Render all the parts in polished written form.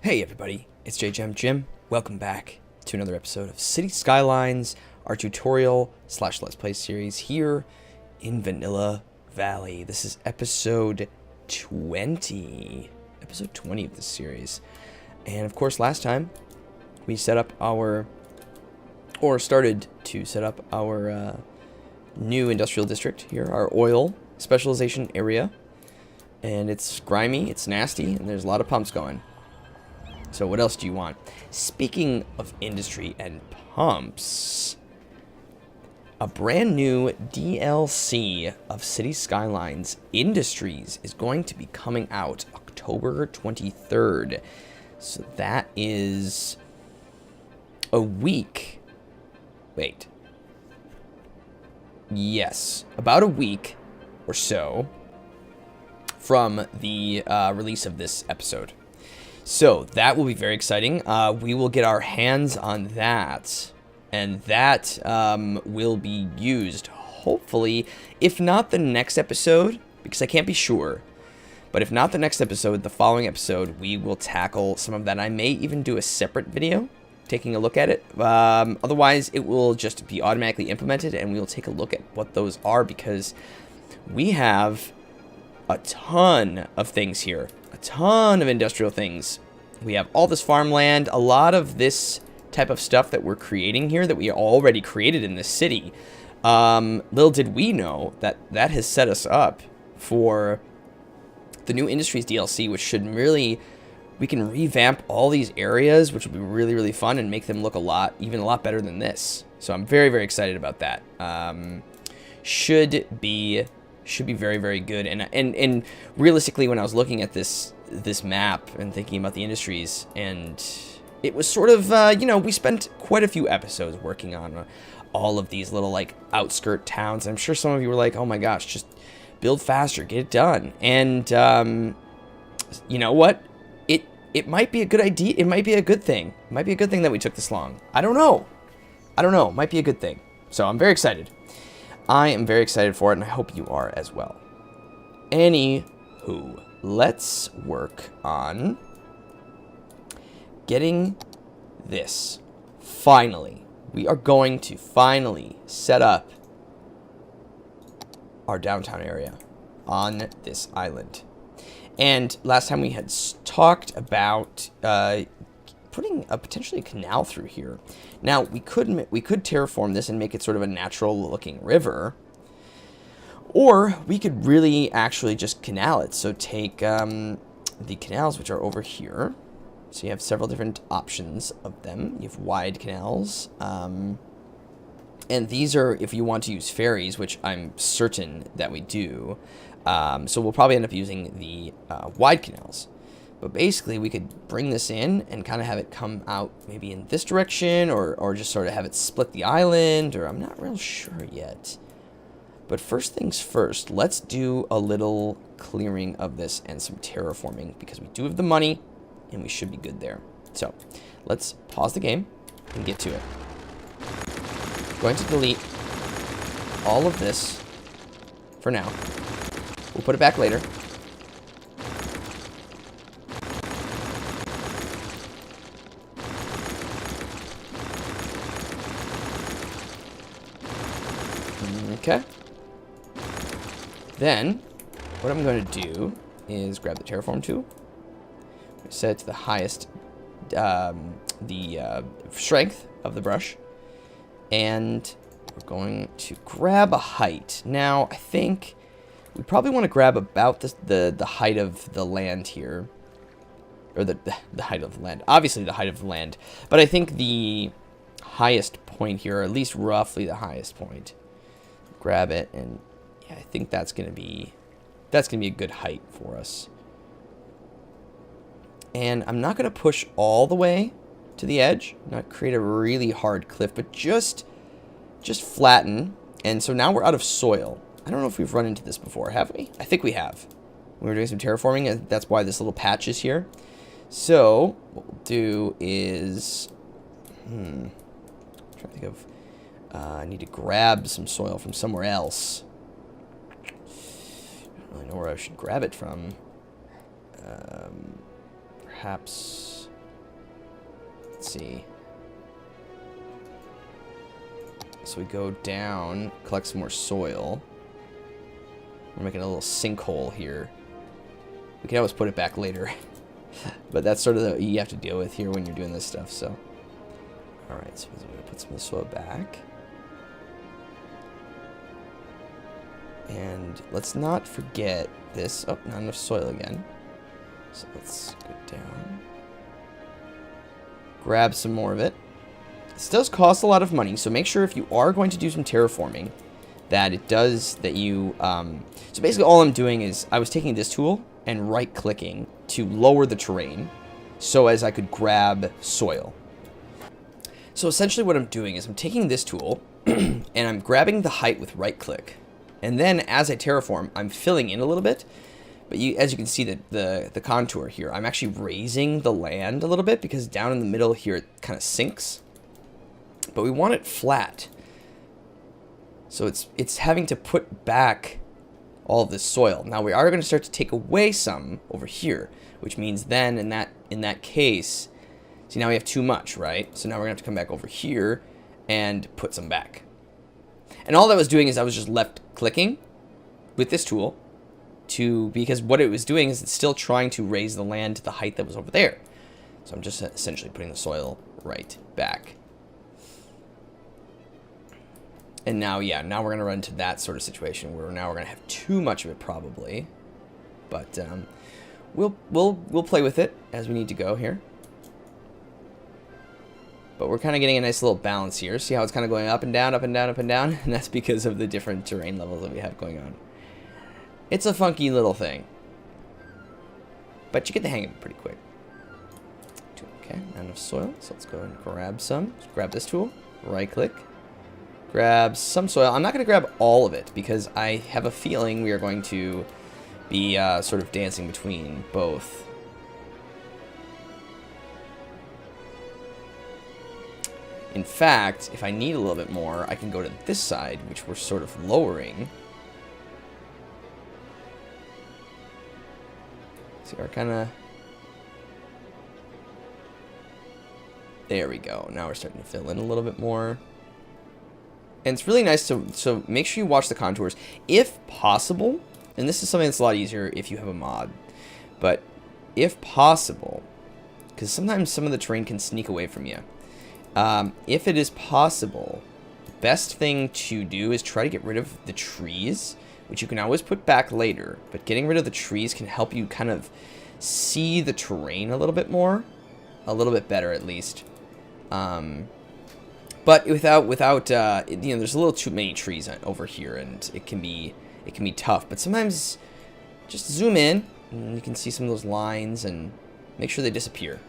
Hey everybody, it's JJamJim. Welcome back to another episode of City Skylines, our tutorial / Let's Play series here in Vanilla Valley. This is episode 20. Episode 20 of this series. And of course, last time we started to set up our new industrial district here, our oil specialization area. And it's grimy, it's nasty, and there's a lot of pumps going. So what else do you want? Speaking of industry and pumps, a brand new DLC of City Skylines Industries is going to be coming out October 23rd. So that is a week. Wait. Yes, about a week or so from the release of this episode. So that will be very exciting. We will get our hands on that, and that will be used, hopefully, if not the next episode, because I can't be sure, but if not the next episode, the following episode, we will tackle some of that. I may even do a separate video taking a look at it. Otherwise, it will just be automatically implemented, and we will take a look at what those are, because we have a ton of things here. A ton of industrial things. We have all this farmland, a lot of this type of stuff that we're creating here that we already created in this city. Little did we know that that has set us up for the new Industries DLC, which should really, we can revamp all these areas, which will be really, really fun and make them look even a lot better than this. So I'm very, very excited about that. Should be very, very good. And realistically, when I was looking at this map and thinking about the industries, and it was sort of, we spent quite a few episodes working on all of these little, like, outskirt towns. I'm sure some of you were like, oh my gosh, just build faster, get it done. And, you know what? It might be a good idea. It might be a good thing. It might be a good thing that we took this long. I don't know. It might be a good thing. So I'm very excited. I am very excited for it, and I hope you are as well. Anywho, let's work on getting this. Finally, we are going to finally set up our downtown area on this island. And last time we had talked about putting potentially a canal through here. Now, we could terraform this and make it sort of a natural-looking river, or we could really actually just canal it. So take the canals, which are over here. So you have several different options of them. You have wide canals, and these are if you want to use ferries, which I'm certain that we do. So we'll probably end up using the wide canals. But basically, we could bring this in and kind of have it come out maybe in this direction, or just sort of have it split the island, or I'm not real sure yet. But first things first, let's do a little clearing of this and some terraforming, because we do have the money, and we should be good there. So let's pause the game and get to it. Going to delete all of this for now. We'll put it back later. Okay. Then, what I'm going to do is grab the terraform tool. Set it to the highest, strength of the brush. And we're going to grab a height. Now, I think we probably want to grab about the height of the land here. Or the height of the land. Obviously the height of the land. But I think the highest point here, or at least roughly the highest point. Grab it, and yeah, I think that's gonna be a good height for us. And I'm not gonna push all the way to the edge, not create a really hard cliff, but just flatten. And so now we're out of soil. I don't know if we've run into this before, have we? I think we have. We were doing some terraforming, and that's why this little patch is here. So what we'll do is, I'm trying to think of. I need to grab some soil from somewhere else. I don't really know where I should grab it from. Perhaps let's see. So we go down, collect some more soil. We're making a little sinkhole here. We can always put it back later. But that's sort of the you have to deal with here when you're doing this stuff, so. Alright, so we're going to put some of the soil back. And let's not forget this. Oh, not enough soil again. So let's go down. Grab some more of it. This does cost a lot of money, so make sure if you are going to do some terraforming, that it does, that you, so basically all I'm doing is, I was taking this tool and right-clicking to lower the terrain, so as I could grab soil. So essentially what I'm doing is I'm taking this tool, and I'm grabbing the height with right-click, and then as I terraform, I'm filling in a little bit, but as you can see the contour here, I'm actually raising the land a little bit, because down in the middle here it kind of sinks. But we want it flat. So it's having to put back all of this soil. Now we are going to start to take away some over here, which means then in that case, see, now we have too much, right? So now we're going to have to come back over here and put some back. And all that was doing is I was just left clicking with this tool because what it was doing is it's still trying to raise the land to the height that was over there. So I'm just essentially putting the soil right back. And now, yeah, now we're going to run into that sort of situation where now we're going to have too much of it probably. But we'll play with it as we need to go here. But we're kind of getting a nice little balance here. See how it's kind of going up and down, up and down, up and down? And that's because of the different terrain levels that we have going on. It's a funky little thing. But you get the hang of it pretty quick. Okay, not enough soil. So let's go and grab some. Let's grab this tool. Right click. Grab some soil. I'm not going to grab all of it because I have a feeling we are going to be sort of dancing between both. In fact, if I need a little bit more, I can go to this side, which we're sort of lowering. See, we're kind of... There we go. Now we're starting to fill in a little bit more. And it's really nice to, so make sure you watch the contours. If possible, and this is something that's a lot easier if you have a mod, but if possible, because sometimes some of the terrain can sneak away from you. If it is possible, the best thing to do is try to get rid of the trees, which you can always put back later, but getting rid of the trees can help you kind of see the terrain a little bit more, a little bit better at least. But without you know, there's a little too many trees over here, and it can be tough. But sometimes just zoom in, and you can see some of those lines, and make sure they disappear.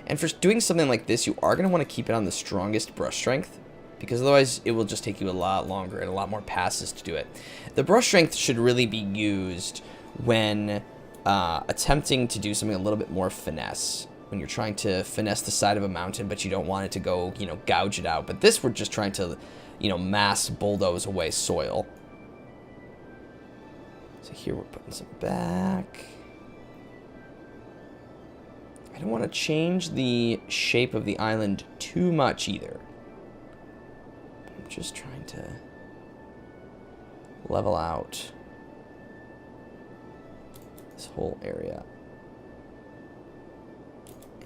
And for doing something like this, you are going to want to keep it on the strongest brush strength, because otherwise it will just take you a lot longer and a lot more passes to do it. The brush strength should really be used when attempting to do something a little bit more finesse. When you're trying to finesse the side of a mountain, but you don't want it to go, you know, gouge it out. But this, we're just trying to, you know, mass bulldoze away soil. So here we're putting some back. I don't want to change the shape of the island too much either. I'm just trying to level out this whole area.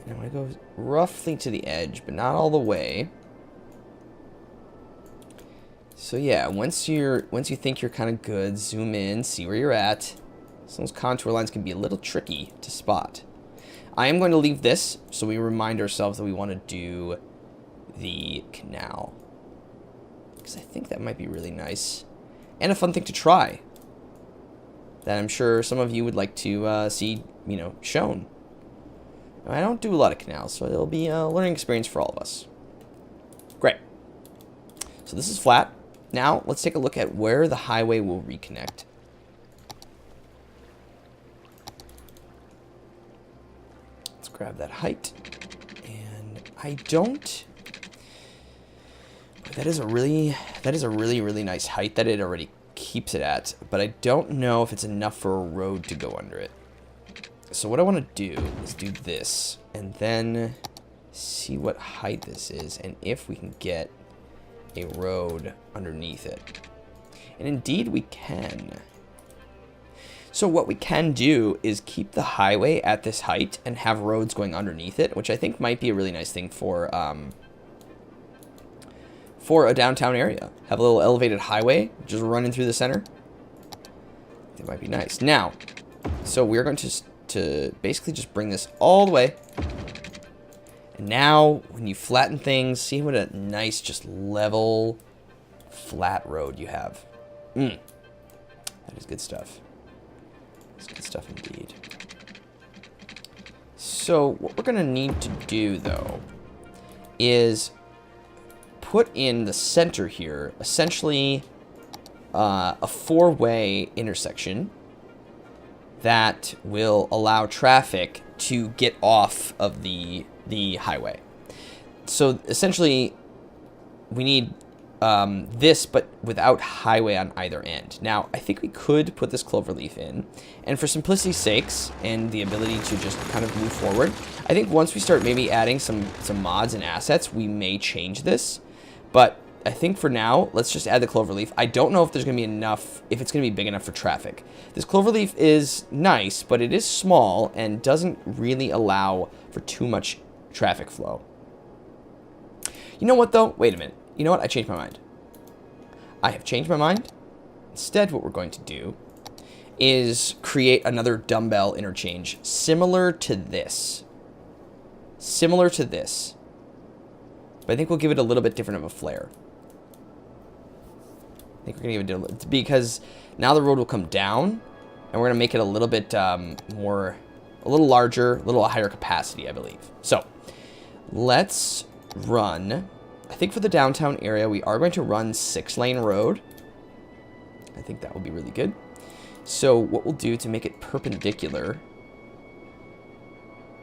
And I want to go roughly to the edge, but not all the way. So yeah, once you think you're kind of good, zoom in, see where you're at. So those contour lines can be a little tricky to spot. I am going to leave this so we remind ourselves that we want to do the canal, because I think that might be really nice and a fun thing to try that I'm sure some of you would like to see, you know, shown. I don't do a lot of canals, so it'll be a learning experience for all of us. Great. So this is flat. Now, let's take a look at where the highway will reconnect. Let's grab that height. And I don't... That is a really, really nice height that it already keeps it at. But I don't know if it's enough for a road to go under it. So what I want to do is do this, and then see what height this is and if we can get a road underneath it. And indeed we can. So what we can do is keep the highway at this height and have roads going underneath it, which I think might be a really nice thing for a downtown area. Have a little elevated highway just running through the center. That might be nice. Now, so we're going to basically just bring this all the way. And now, when you flatten things, see what a nice, just level, flat road you have. That is good stuff. That's good stuff indeed. So, what we're going to need to do, though, is put in the center here, essentially, a four-way intersection that will allow traffic to get off of the highway. So essentially, we need this, but without highway on either end. Now, I think we could put this cloverleaf in, and for simplicity's sakes and the ability to just kind of move forward, I think once we start maybe adding some mods and assets, we may change this. But I think for now, let's just add the cloverleaf. I don't know if there's going to be enough, if it's going to be big enough for traffic. This cloverleaf is nice, but it is small and doesn't really allow for too much traffic flow. You know what, though? Wait a minute. You know what? I changed my mind. I have changed my mind. Instead, what we're going to do is create another dumbbell interchange similar to this. Similar to this. But I think we'll give it a little bit different of a flair. I think we're going to give it, because now the road will come down, and we're going to make it a little bit more, a little larger, a little higher capacity, I believe. So, let's run, I think for the downtown area, we are going to run 6-lane road. I think that will be really good. So, what we'll do to make it perpendicular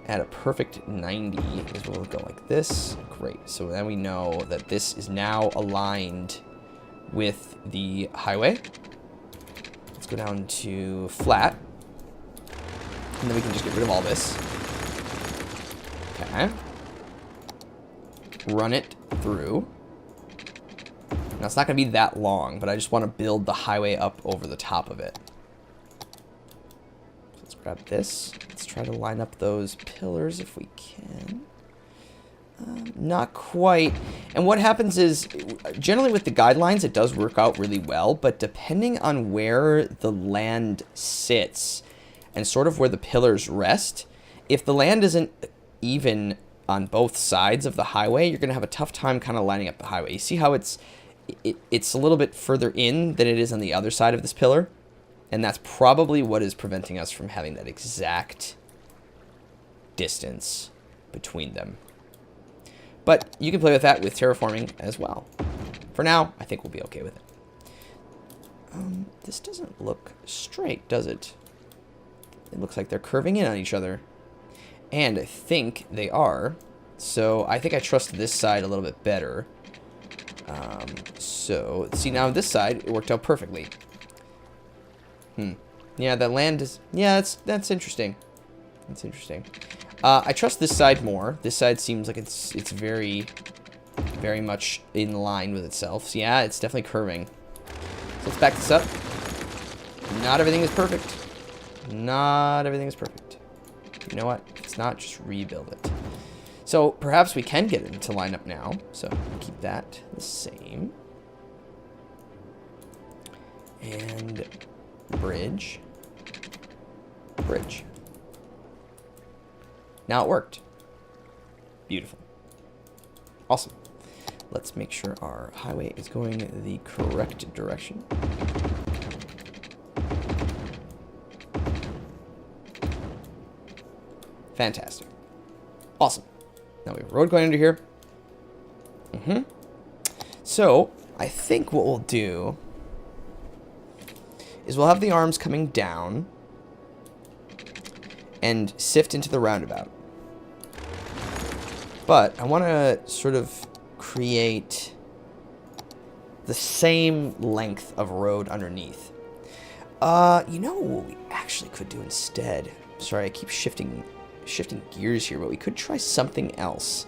at a perfect 90 is we'll go like this. Great. So then we know that this is now aligned with the highway. Let's go down to flat. And then we can just get rid of all this. Okay. Run it through. Now it's not going to be that long, but I just want to build the highway up over the top of it. So let's grab this. Let's try to line up those pillars if we can. Not quite. And what happens is, generally with the guidelines, it does work out really well, but depending on where the land sits and sort of where the pillars rest, if the land isn't even on both sides of the highway, you're going to have a tough time kind of lining up the highway. You see how it's a little bit further in than it is on the other side of this pillar? And that's probably what is preventing us from having that exact distance between them. But you can play with that with terraforming as well. For now, I think we'll be okay with it. This doesn't look straight, does it? It looks like they're curving in on each other. And I think they are. So I think I trust this side a little bit better. So, see, now this side, it worked out perfectly. Yeah, that land is... Yeah, that's interesting. That's interesting. I trust this side more. This side seems like it's very, very much in line with itself. So yeah, it's definitely curving. So let's back this up. Not everything is perfect. Not everything is perfect. You know what? If it's not, just rebuild it. So perhaps we can get it to line up now. So keep that the same. And bridge. Bridge. Now it worked. Beautiful. Awesome. Let's make sure our highway is going the correct direction. Fantastic. Awesome. Now we have a road going under here. So, I think what we'll do is we'll have the arms coming down and sift into the roundabout. But I want to sort of create the same length of road underneath. You know what we actually could do instead? Sorry, I keep shifting gears here, but we could try something else.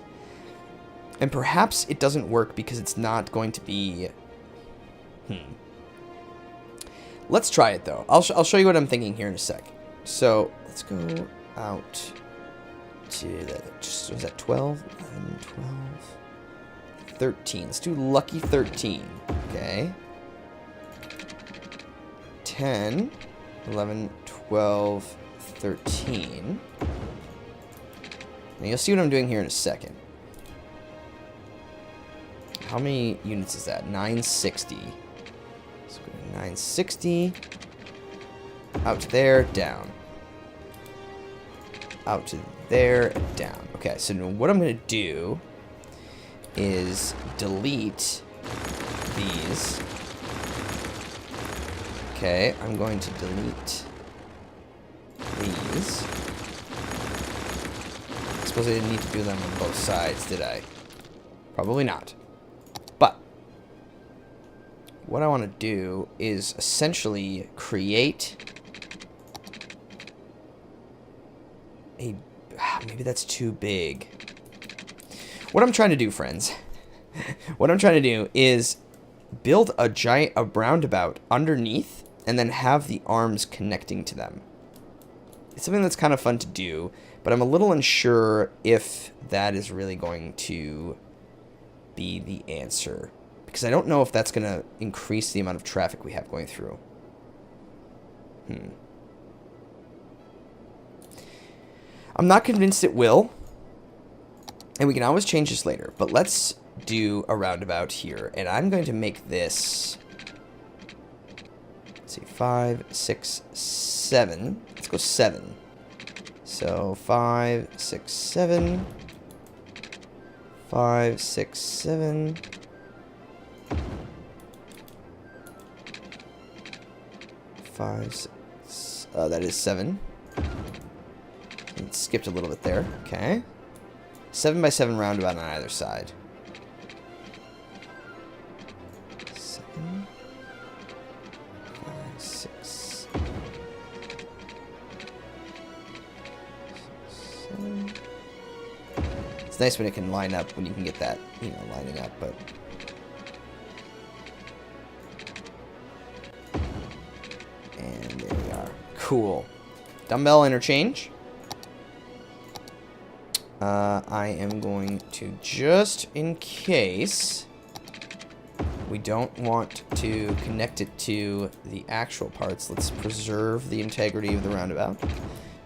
And perhaps it doesn't work because it's not going to be... Let's try it, though. I'll show you what I'm thinking here in a sec. So, let's go out to... was that 12? 11, 12... 13. Let's do lucky 13. Okay. 10, 11, 12, 13. And you'll see what I'm doing here in a second. How many units is that? 960. Let's go to 960. Out to there, down. Out to there, and down. Okay, so what I'm going to do is delete these. Okay, I'm going to delete these. I suppose I didn't need to do them on both sides, did I? Probably not. But what I want to do is essentially create a... maybe that's too big. What I'm trying to do, friends, what I'm trying to do is build a roundabout underneath and then have the arms connecting to them. It's something that's kind of fun to do, but I'm a little unsure if that is really going to be the answer, because I don't know if that's going to increase the amount of traffic we have going through. I'm not convinced it will, and we can always change this later, but let's do a roundabout here, and I'm going to make this, let's see, 5, 6, 7. Let's go 7. So 5, 6, 7. 5, 6, 7. 5, 6. That is 7. It skipped a little bit there. Okay. 7 by 7 roundabout on either side. 7, 5, 6, 7. It's nice when it can line up, when you can get that, you know, lining up, but... And there we are. Cool. Dumbbell interchange. I am going to, just in case we don't want to connect it to the actual parts, let's preserve the integrity of the roundabout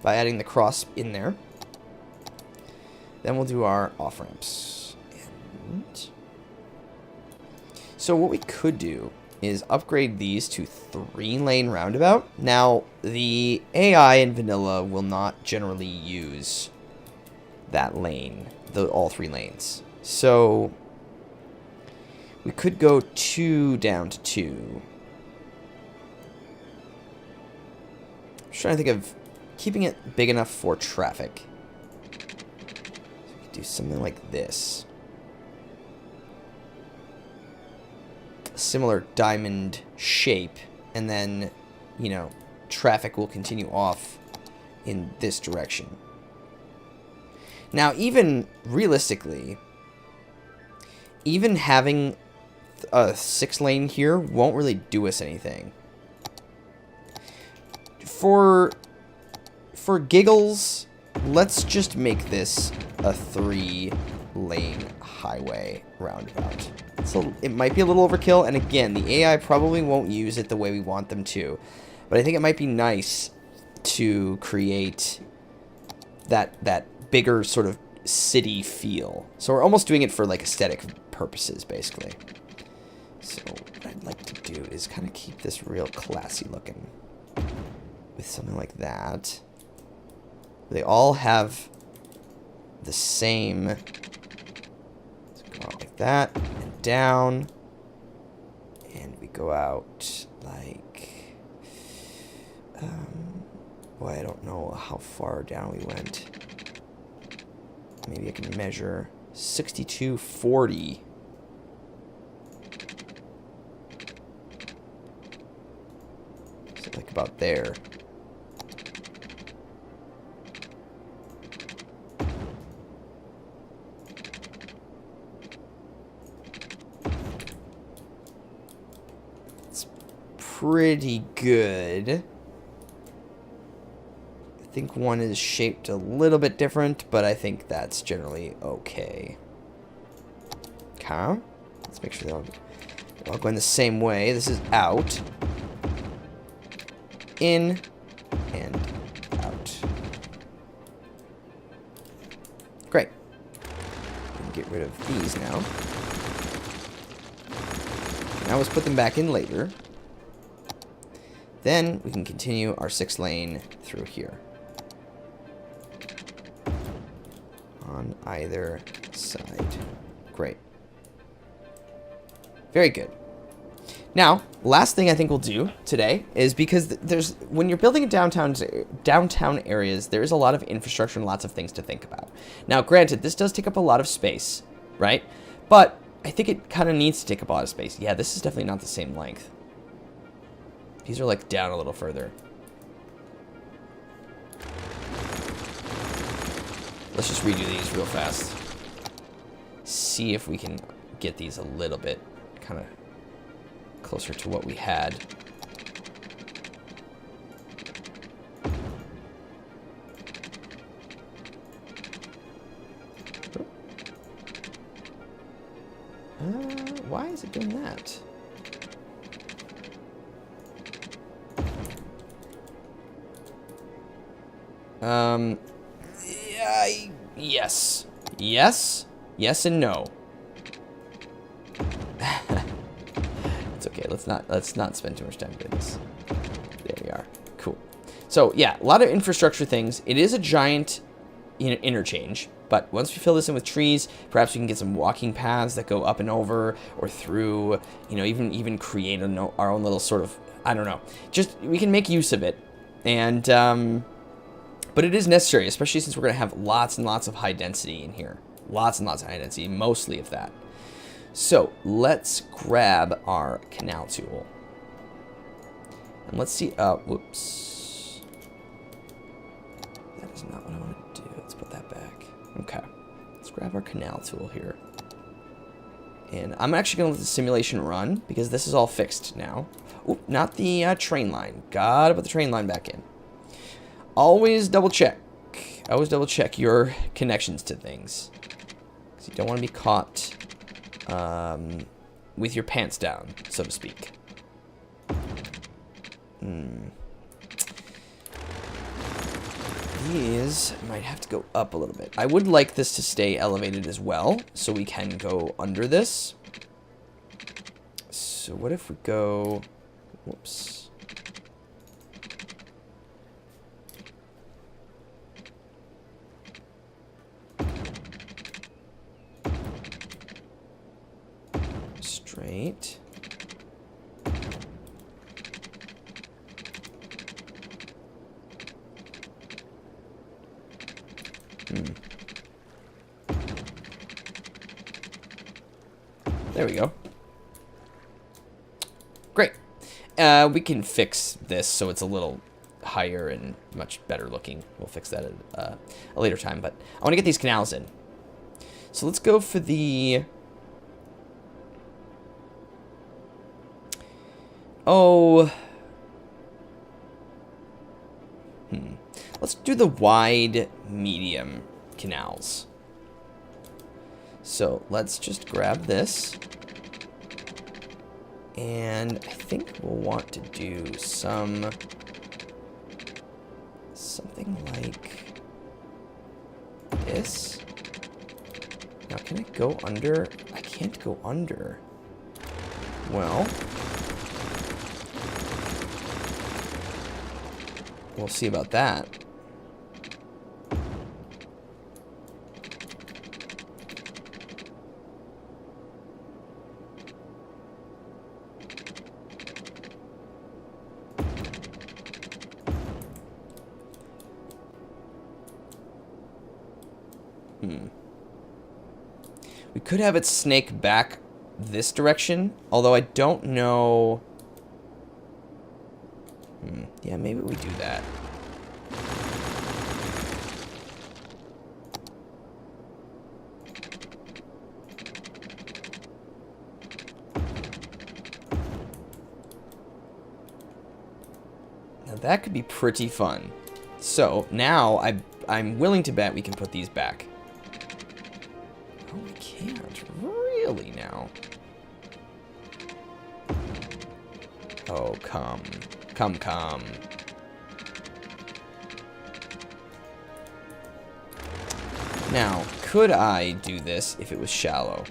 by adding the cross in there. Then we'll do our off-ramps. So what we could do is upgrade these to 3-lane roundabout. Now, the AI in vanilla will not generally use that lane, all 3 lanes. So we could go 2 down to 2. I'm trying to think of keeping it big enough for traffic. So we could do something like this. A similar diamond shape, and then, you know, traffic will continue off in this direction. Now, even realistically, even having a 6-lane here won't really do us anything. For giggles, let's just make this a 3-lane highway roundabout. So it might be a little overkill, and again, the AI probably won't use it the way we want them to. But I think it might be nice to create that bigger sort of city feel. So we're almost doing it for like aesthetic purposes, basically. So what I'd like to do is kind of keep this real classy looking with something like that. They all have the same. Let's go out like that and down, and we go out like. Boy, I don't know how far down we went. Maybe I can measure 6240. So like about there. pretty good. I think one is shaped a little bit different, but I think that's generally okay. Okay. Let's make sure they're all going the same way. This is out. In. And out. Great. We can get rid of these now. Now let's put them back in later. Then we can continue our 6-lane through here. On either side. Great. Very good. Now, last thing I think we'll do today is because there's when you're building in downtown areas, there's a lot of infrastructure and lots of things to think about. Now, granted, this does take up a lot of space, right? But I think it kind of needs to take up a lot of space. Yeah, this is definitely not the same length. These are like down a little further. Let's just redo these real fast. See if we can get these a little bit kind of closer to what we had. Why is it doing that? Yes. Yes. Yes and no. It's okay. Let's not spend too much time doing this. There we are. Cool. So yeah, a lot of infrastructure things. It is a giant interchange, but once we fill this in with trees, perhaps we can get some walking paths that go up and over or through. You know, even create our own little sort of, I don't know. Just we can make use of it, and but it is necessary, especially since we're going to have lots and lots of high density in here. Lots and lots of high density, mostly of that. So let's grab our canal tool. And let's see, whoops. That is not what I want to do. Let's put that back. Okay. Let's grab our canal tool here. And I'm actually going to let the simulation run because this is all fixed now. Oop, not the train line. Gotta put the train line back in. Always double check. Always double check your connections to things. Because you don't want to be caught with your pants down, so to speak. These might have to go up a little bit. I would like this to stay elevated as well, so we can go under this. So what if we go... Whoops. Straight. There we go. Great. We can fix this so it's a little higher and much better looking. We'll fix that at a later time, but I want to get these canals in. So let's go for the... Oh... Let's do the wide, medium canals. So let's just grab this. And I think we'll want to do something like this. Now, can I go under? I can't go under. Well, we'll see about that. We could have it snake back this direction, although I don't know. Yeah, maybe we do that. that could be pretty fun. So now I'm willing to bet we can put these back. Oh, we can't. Really now? Oh, come. Come. Now, could I do this if it was shallow?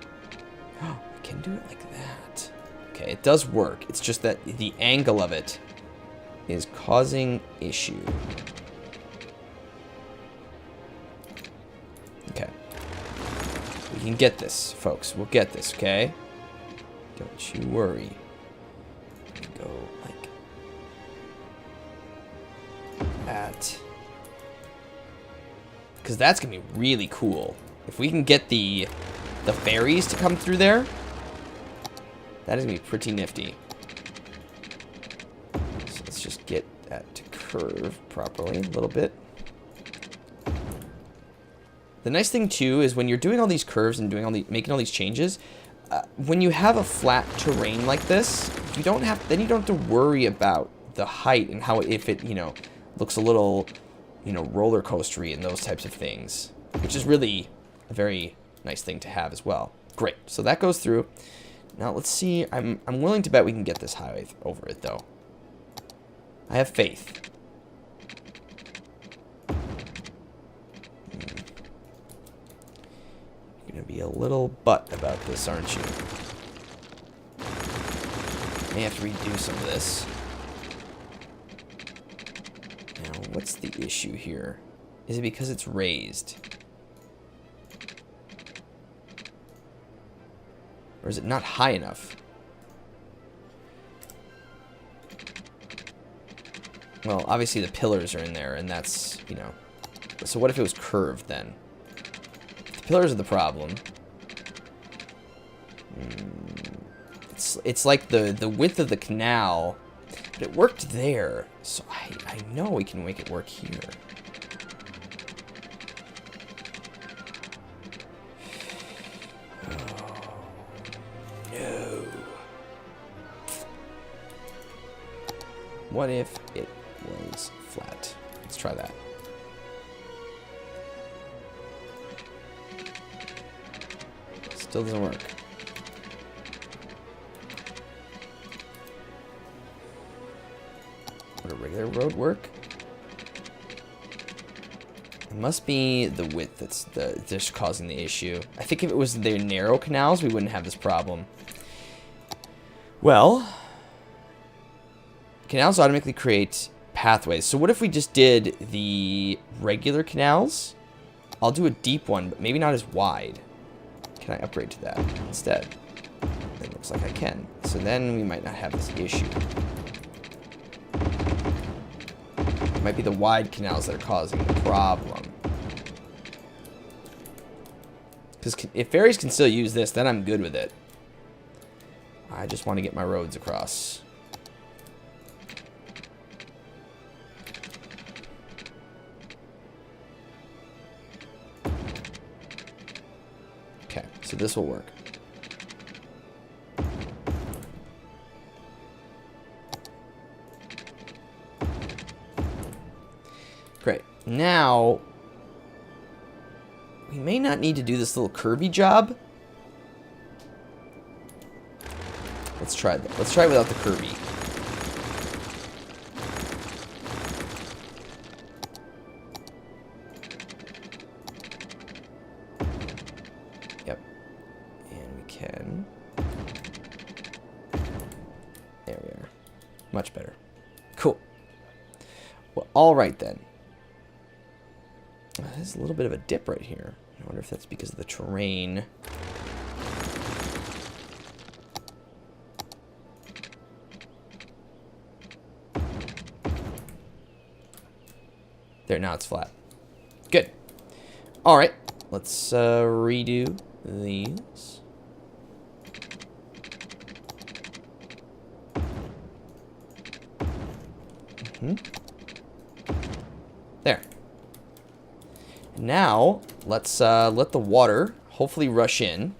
Oh, I can do it like that. Okay, it does work. It's just that the angle of it is causing issue. Okay. We can get this, folks. We'll get this, okay? Don't you worry. Go like that. Because that's going to be really cool. If we can get the fairies to come through there, that is going to be pretty nifty. So let's just get that to curve properly a little bit. The nice thing, too, is when you're doing all these curves and making all these changes, when you have a flat terrain like this, you don't have to worry about the height and how if it, looks a little, roller coastery and those types of things, which is really a very nice thing to have as well. Great. So that goes through. Now let's see. I'm willing to bet we can get this highway over it though. I have faith. You're gonna be a little butt about this, aren't you? May have to redo some of this. Now, what's the issue here? Is it because it's raised? Or is it not high enough? Well, obviously the pillars are in there, and that's, So what if it was curved then? The pillars are the problem. It's like the width of the canal, but it worked there, so I know we can make it work here. Oh, no. What if it was flat? Let's try that. Still doesn't work. Would a regular road work? It must be the width that's just causing the issue. I think if it was the narrow canals, we wouldn't have this problem. Well, canals automatically create pathways. So what if we just did the regular canals? I'll do a deep one, but maybe not as wide. Can I upgrade to that instead? It looks like I can. So then we might not have this issue. It might be the wide canals that are causing the problem. Because if ferries can still use this, then I'm good with it. I just want to get my roads across. Okay, so this will work. Great. Now, we may not need to do this little curvy job. Let's try that. Let's try it without the curvy. Yep. And we can. There we are. Much better. Cool. Well, all right then. There's a little bit of a dip right here. I wonder if that's because of the terrain. There, now it's flat. Good. All right, let's redo these. There. Now, let's let the water hopefully rush in.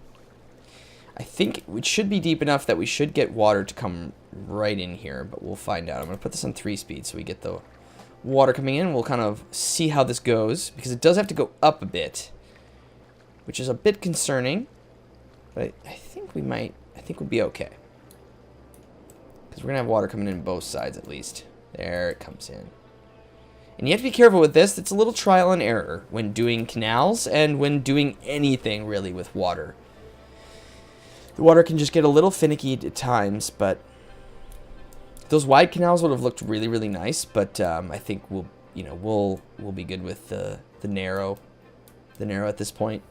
I think it should be deep enough that we should get water to come right in here, but we'll find out. I'm going to put this on 3 speed so we get the water coming in. We'll kind of see how this goes, because it does have to go up a bit, which is a bit concerning, but I think we'll be okay. Because we're going to have water coming in both sides at least. There it comes in. And you have to be careful with this. It's a little trial and error when doing canals and when doing anything really with water. The water can just get a little finicky at times, but those wide canals would have looked really, really nice. But I think we'll be good with the narrow at this point.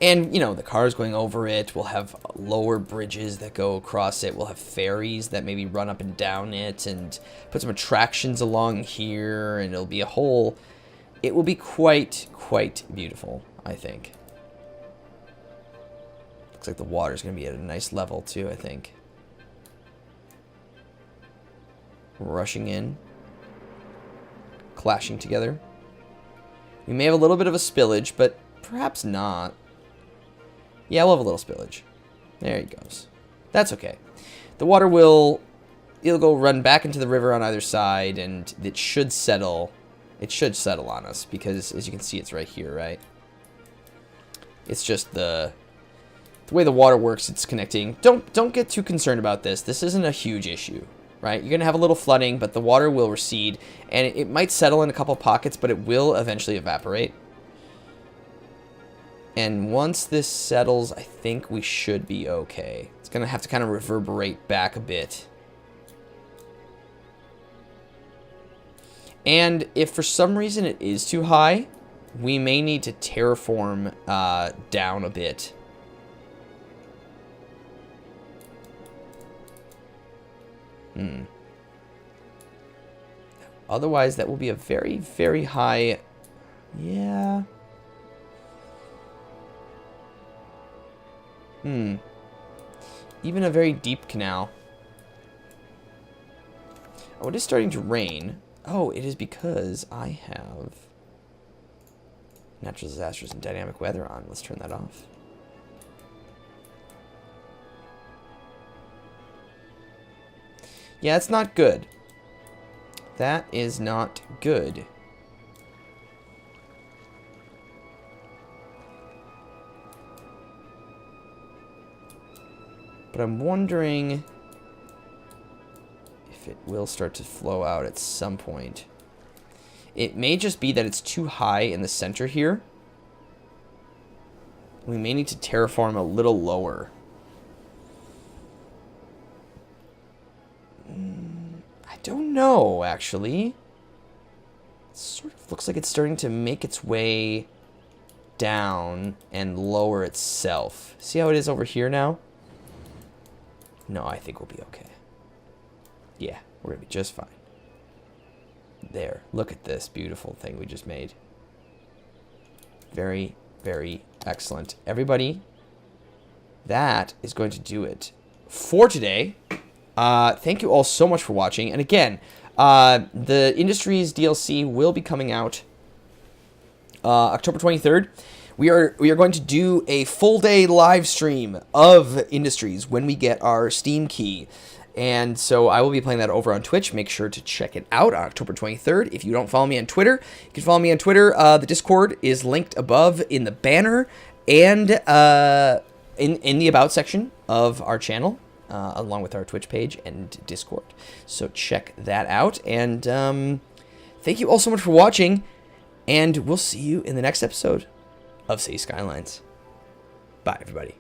And, the cars going over it, we'll have lower bridges that go across it. We'll have ferries that maybe run up and down it and put some attractions along here. And it'll be it will be quite beautiful, I think. Looks like the water's going to be at a nice level too, I think. Rushing in. Clashing together. We may have a little bit of a spillage, but perhaps not. Yeah, we'll have a little spillage. There he goes. That's okay. The water it'll go run back into the river on either side, and it should settle. It should settle on us, because as you can see, it's right here, right? It's just the way the water works, it's connecting. Don't get too concerned about this. This isn't a huge issue, right? You're going to have a little flooding, but the water will recede, and it might settle in a couple pockets, but it will eventually evaporate. And once this settles, I think we should be okay. It's going to have to kind of reverberate back a bit. And if for some reason it is too high, we may need to terraform down a bit. Otherwise, that will be a very, very high... Yeah... Even a very deep canal. Oh, it is starting to rain. Oh, it is because I have natural disasters and dynamic weather on. Let's turn that off. Yeah, it's not good. That is not good. But I'm wondering if it will start to flow out at some point. It may just be that it's too high in the center here. We may need to terraform a little lower. I don't know, actually. It sort of looks like it's starting to make its way down and lower itself. See how it is over here now? No, I think we'll be okay. Yeah, we're going to be just fine. There. Look at this beautiful thing we just made. Very, very excellent. Everybody, that is going to do it for today. Thank you all so much for watching. And again, the Industries DLC will be coming out October 23rd. We are going to do a full day live stream of Industries when we get our Steam key. And so I will be playing that over on Twitch. Make sure to check it out on October 23rd. If you don't follow me on Twitter, you can follow me on Twitter. The Discord is linked above in the banner and in the About section of our channel, along with our Twitch page and Discord. So check that out. And thank you all so much for watching. And we'll see you in the next episode of Skylines. Bye, everybody.